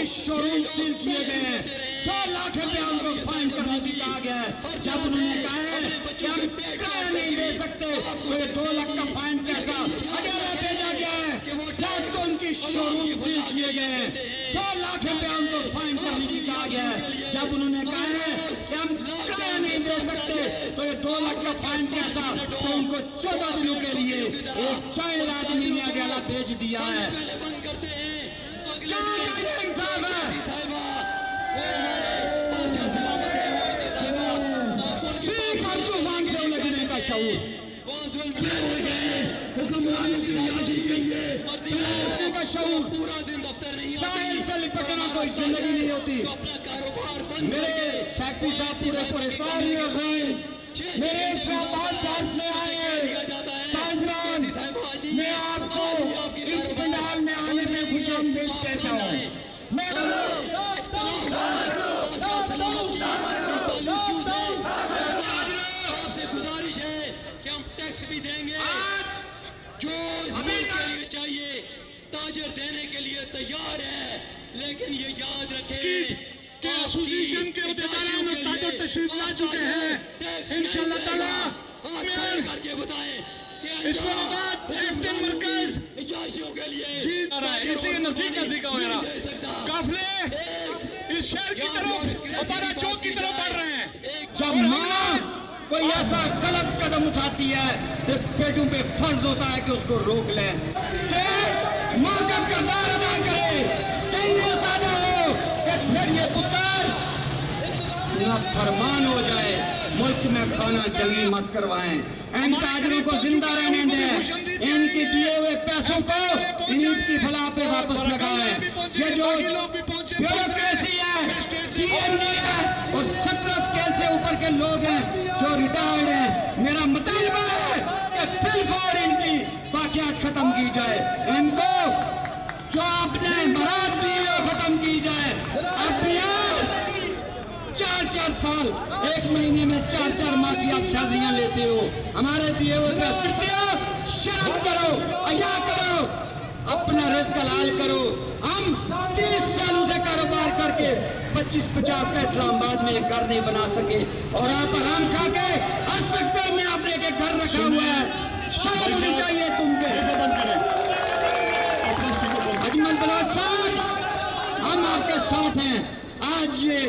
Showroom seal किए गए हैं। 2 लाख रुपया उनको फाइन करने की कहा गया है। जब उन्होंने कहा है कि हम किराया नहीं दे सकते तो ये 2 लाख का फाइन कैसा अगला भेजा गया है। जब तो उनकी शोरूम सील किए गए हैं। 2 लाख रुपया उनको फाइन करने की कहा गया है। जब उन्होंने कहा है कि हम किराया नहीं दे सकते तो ये 2 लाख का फाइन कैसा, तो उनको 14 दिनों के लिए एक चाइल्ड आदमी ने अगला भेज दिया है। क्या ये इंसाफ है? सीख और तूफान से उलझने का शऊर का शऊर साहिल से लिपटना कोई जिंदगी नहीं होती। मेरे सेक्रेटरी साहब पूरे मेरे इस्लामाबाद बाहर से आए ताजरान, मैं आपको इस पंडाल में आने में खुशामदीद कहता हूँ। मैं आपसे गुजारिश है कि हम टैक्स भी देंगे जो इस मुल्क के लिए चाहिए। ताजर देने के लिए तैयार है, लेकिन ये याद रखें कि एसोसिएशन के अहदेदार में ताजर तशरीफ ला चुके हैं। इंशाअल्लाह ताला करके बताएं कि इस्लामाबाद एफटीएन मरकज याशियों के लिए जीत रहा है। इसी के नजदीक हो रहा काफिले इस शहर की तरफ हमारा चौक की तरफ बढ़ रहे हैं। जब माँ कोई ऐसा गलत कदम उठाती है तो बेटों पे फर्ज होता है कि उसको रोक ले। स्टेट माँ का किरदार अदा करे। कहीं ऐसा ना हो कि फिर ये पुत्र नाफरमान हो जाए। मुल्क में खाना जंगी मत करवाएं। इन ताजरों को जिंदा रहने दें। इनके दिए हुए पैसों को ईद की फलाह पे वापस लगाएं। ये जो ब्यूरोक्रेसी है, टीएनजी है और 17 स्केल से ऊपर के लोग हैं जो रिटायर्ड हैं, मेरा मुतालबा है कि फिलफौर इनकी बाकियात खत्म की जाए। इनको जो आपने बरात दी है खत्म की जाए। अब 4-4 साल 1 महीने में 4-4 माह की आप सैलरियां लेते हो। हमारे दिए हुए पैसे शर्म करो, अया करो, अपना रिस्क हलाल करो। हम 30 सालों से कारोबार करके 25-50 का इस्लामाबाद में एक घर नहीं बना सके और आप आराम खा के हर सेक्टर में आपने एक घर रखा हुआ है। शर्म होनी चाहिए तुम पे। अजमल बलोच साहब, हम आपके साथ हैं। आज ये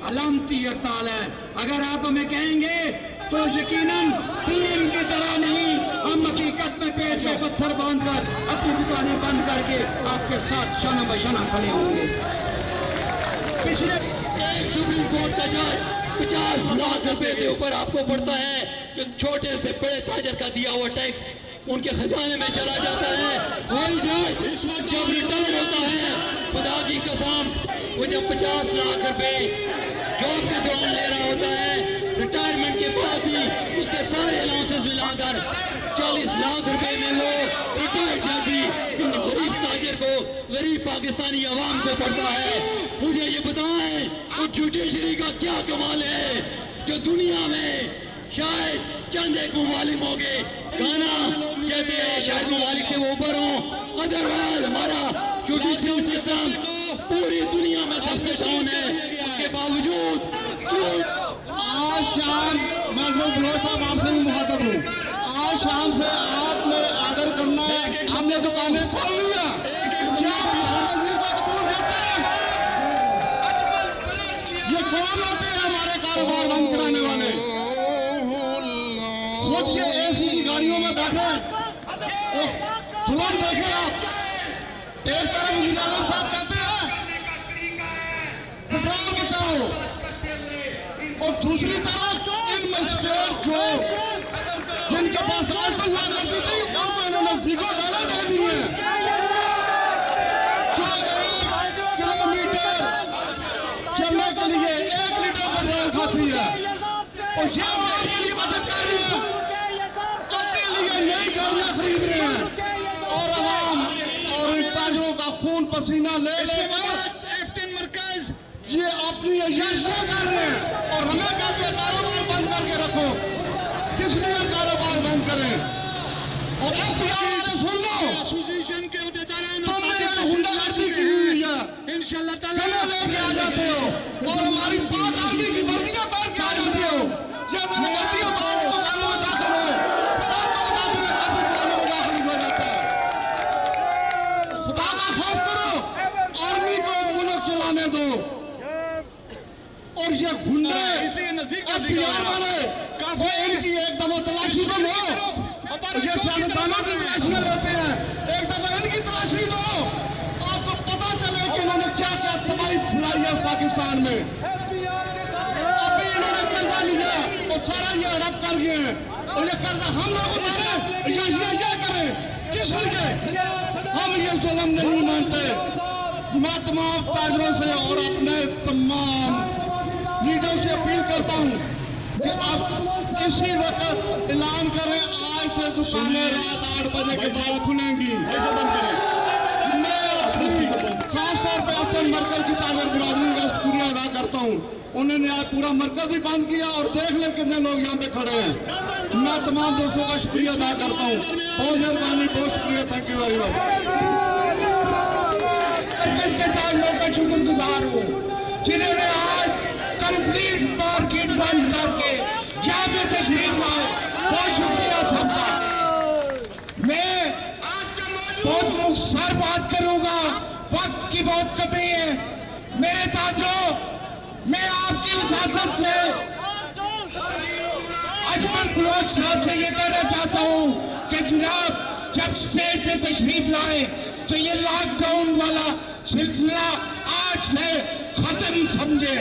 अलामती हड़ताल है। अगर आप हमें कहेंगे तो यकीनन पीएम की तरह नहीं, हम हकीकत में पेट में पत्थर बांधकर अपनी दुकानें बंद करके आपके साथ शाना बशाना खड़े होंगे। पिछले एक सुप्रीम कोर्ट का जज 50 लाख रुपए से ऊपर आपको पड़ता है कि छोटे से बड़े ताजर का दिया हुआ टैक्स उनके खजाने में चला जाता है। वही जज जब रिटायर होता है, खुदा की कसम, वो जब 50 लाख रुपए जॉब के दौरान ले रहा होता है, रिटायरमेंट के बाद भी उसके सारे अलाउंसेस मिलाकर 40 लाख रुपए में वो रिटायर्ड जज भी इन गरीब ताजर को, गरीब पाकिस्तानी अवाम को पड़ता है। मुझे ये बताएं कि जुडिशरी का क्या कमाल है जो दुनिया में शायद चंद एक ममालिक होंगे, गाना जैसे शायद ममालिक से वो ऊपर हो। अदरवाइज हमारा जुडिशरी सिस्टम पूरी दुनिया में सबसे डाउन है। उसके बावजूद आज शाम मैं जो बलोच साहब आपसे भी मुखातब हूँ, आज शाम से आपने आर्डर करना है, हमने दुकानें खोल लिया। क्या ये कौन होते हैं हमारे कारोबार बंद कराने वाले? सोचिए एसी की गाड़ियों में बैठे दुल्हन बैठे आप, एक तरफ मुजाहिद साहब कहते हैं पेट्रोल बचाओ और दूसरी तरफ इन मजिस्ट्रेट जो जिनके पास ऑटो हुआ करती थी उनको इन्होंने फीको डाला दे दिए। जो 1 किलोमीटर चलने के लिए 1 लीटर पेट्रोल खाती है और ये आपके लिए बचत कर रहे हैं, अपने लिए नई गाड़ियां खरीद रहे हैं और आवाम और इन ताजरों का खून पसीना ले एफटीएन मरकज ये अपनी याशियां कर रहे हैं और हमें कहते हैं कारोबार बंद करके रखो। किस लिए कारोबार बंद करें? और अब वाले सुन लो, एसोसिएशन के अहदेदार तुमने हुंडागर्दी की हुई है। माशाअल्लाह ताला गले लेके आ जाते हो और हमारी पाक आर्मी की वर्दियां पहन के आ जाते हो। ये अगर वर्दियां पहन के दुकानों में दाखिल हो फिर आपको बताते हैं कैसे दुकानों में दाखिल हो जाता है। खुदा का खौफ करो, आर्मी को मुल्क चलाने दो। और ये गुंडे एफबीआर वाले वो इनकी एक दफा तलाशी तो लो, ये सियासतदानों की तलाशियां लेते हैं, एक दफा इनकी तलाशी लो, आपको पता चले कि इन्होंने क्या क्या तबाही फैलाई है पाकिस्तान में। अभी इन्होंने कर्जा लिया और सारा ये हड़प कर गए हैं और ये कर्जा हम लोगों ने ये करें किस लिए? हम ये जुल्म नहीं मानते। मैं तमाम ताजरों से और अपने तमाम लीडरों से अपील करता हूँ कि आप इसी वक्त ऐलान करें आज से दुकानें रात 8 बजे के बाद खुलेंगी। मैं खास तौर पर अपने मरकज की ताजर बिरादरी का शुक्रिया अदा करता हूँ। उन्होंने आज पूरा मरकज भी बंद किया और देख ले कितने लोग यहाँ पे खड़े हैं। मैं तमाम दोस्तों का शुक्रिया अदा करता हूँ। बहुत मेहरबानी, बहुत शुक्रिया, थैंक यू वेरी मच। मरकज के ताजरों का शुक्रगुजार हूँ जिन्होंने आज कंप्लीट मार्केट बंद करके यहाँ पे तशरीफ लाए। बहुत शुक्रिया सबका। मैं बहुत मुख्तसर बात करूंगा, वक्त की बहुत कमी है। मेरे ताजरों, मैं आपकी वसातत से अजमल बलोच साहब से ये कहना चाहता हूँ कि जनाब जब स्टेट में तशरीफ लाए तो ये लॉकडाउन वाला सिलसिला आज से खत्म समझे।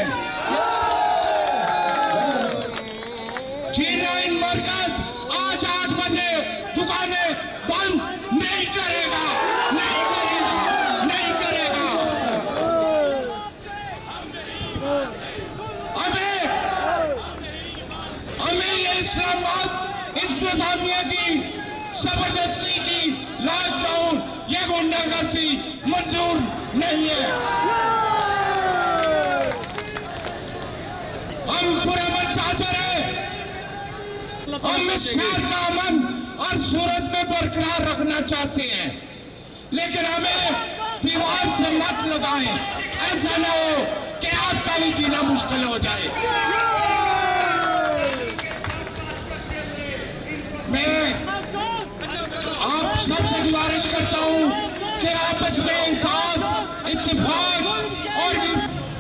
G9 मरकज आज 8 बजे दुकानें बंद नहीं करेगा, नहीं करेगा, नहीं करेगा। हमें ये इस्लामाबाद इंतजामिया की जबरदस्ती की लॉकडाउन, ये गुंडागर्दी मंजूर नहीं है। हम पुरअमन ताजर हैं, हम इस शहर का अमन और सूरत में बरकरार रखना चाहते हैं, लेकिन हमें दीवार से मत लगाएं। ऐसा ना हो कि आपका भी जीना मुश्किल हो जाए। मैं आप सबसे गुजारिश करता हूं कि आपस में इत्तेफाक और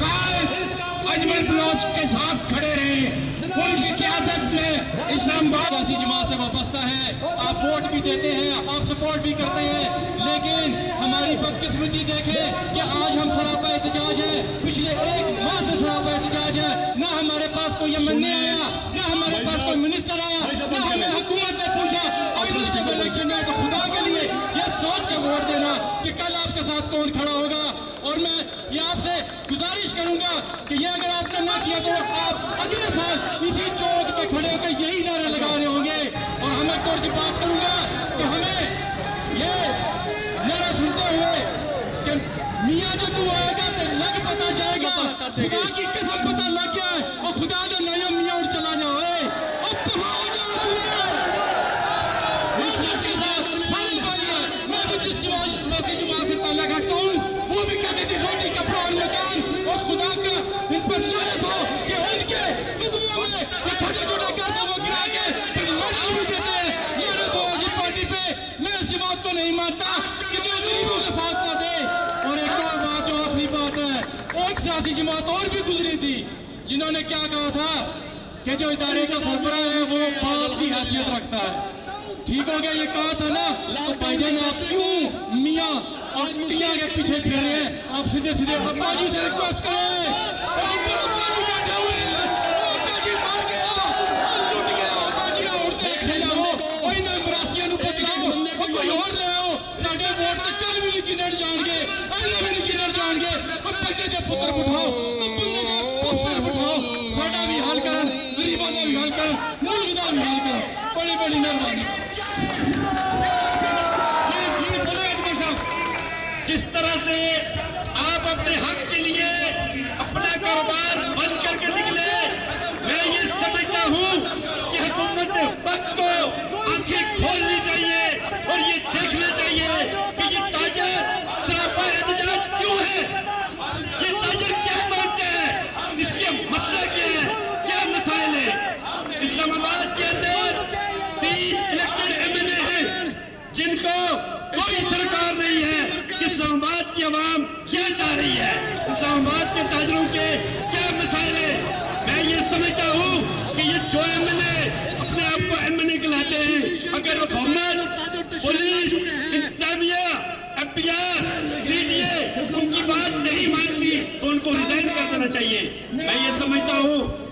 कायद अजमल बलोच के साथ खड़े रहें। उनकी क़यादत में इस्लामाबाद सियासी जमात से वाबस्ता है। आप वोट भी देते हैं, आप सपोर्ट भी करते हैं, लेकिन हमारी बदकिस्मती देखें कि आज हम सरापा एहतजाज है। पिछले 1 माह से सरापा एहतजाज है। ना हमारे पास कोई एमएनए आया, ना हमारे पास कोई मिनिस्टर आया, ना हमें हुकूमत ने पूछा आइंदा जब इलेक्शन है तो खुदा के लिए ये सोच के वोट देना कि कल आपके साथ कौन खड़ा होगा। और मैं ये आपसे गुजारिश करूंगा कि ये अगर आपने ना किया तो आप अगले साल इसी चौक पे खड़े होकर यही नारे लगा रहे होंगे। और हमें तौर की बात करूंगा कि हमें ये नारा सुनते हुए कि मियाँ जो तू आएगा तो लग पता जाएगा, खुदा की कसम पता लग गया है और खुदा ने नया मियाँ और चला जाओ। अब कहाँ हो जाओ के साथ सारे वाली है। मैं भी जिस जमात से ताल्लुक रखता हूँ वो भी कहती थी रोटी कपड़ा और मकान, और खुदा का इन पर लानत हो कि उनके कदमों में छोटे छोटे करके वो गिरा के फिर मेडल भी देते हैं। लानत हो ऐसी पार्टी पे। मैं इस जमात को नहीं मानता कि जो गरीबों का साथ ना दे। और एक और बात, जो आखिरी बात है, एक सियासी जमात और भी गुजरी थी जिन्होंने क्या कहा था कि जो इदारे का सरबराह है वो बाप की हैसियत रखता है। ठीक हो गया, ये कहा था ना, तो भाईजान आप क्यों मियाँ और मियाँ के पीछे फिर रहे हैं? आप सीधे सीधे अब्बा जी से रिक्वेस्ट करें। अब्बा जी बैठे हुए हैं, अब्बा जी मार गया, लुट गया, अब्बा जी औरतें खेला हो और इन बरासियों को बदलाओ और कोई और ले आओ। साढ़े वोट तो कल भी नहीं गिनर जाएंगे, अगले भी नहीं गिनर जाएंगे। अब बंदे के पुत्र उठाओ, बंदे के पुत्र उठाओ, साड़ा भी हल कर, गरीबों का भी हल कर, मुल्क का भी हल कर। बड़ी बड़ी मेहरबानी। जिस तरह से आप अपने हक के लिए अपना कारोबार बंद करके निकले, मैं ये समझता हूँ कि हुकूमत वक्त को आंखें खोलनी चाहिए और ये देखना चाहिए कि ये ताजर सरापा एहतजाज क्यों है। की आवाम क्या चाह रही है, इस्लामाबाद के ताजरों के क्या मसाइल है। मैं ये समझता हूँ कि ये जो एमएनए अपने आप को एमएनए कहलाते हैं, अगर हुकूमत, पुलिस, इंतजामिया, एफबीआई, सीडीए उनकी बात नहीं मानती तो उनको रिजाइन कर देना चाहिए। मैं ये समझता हूँ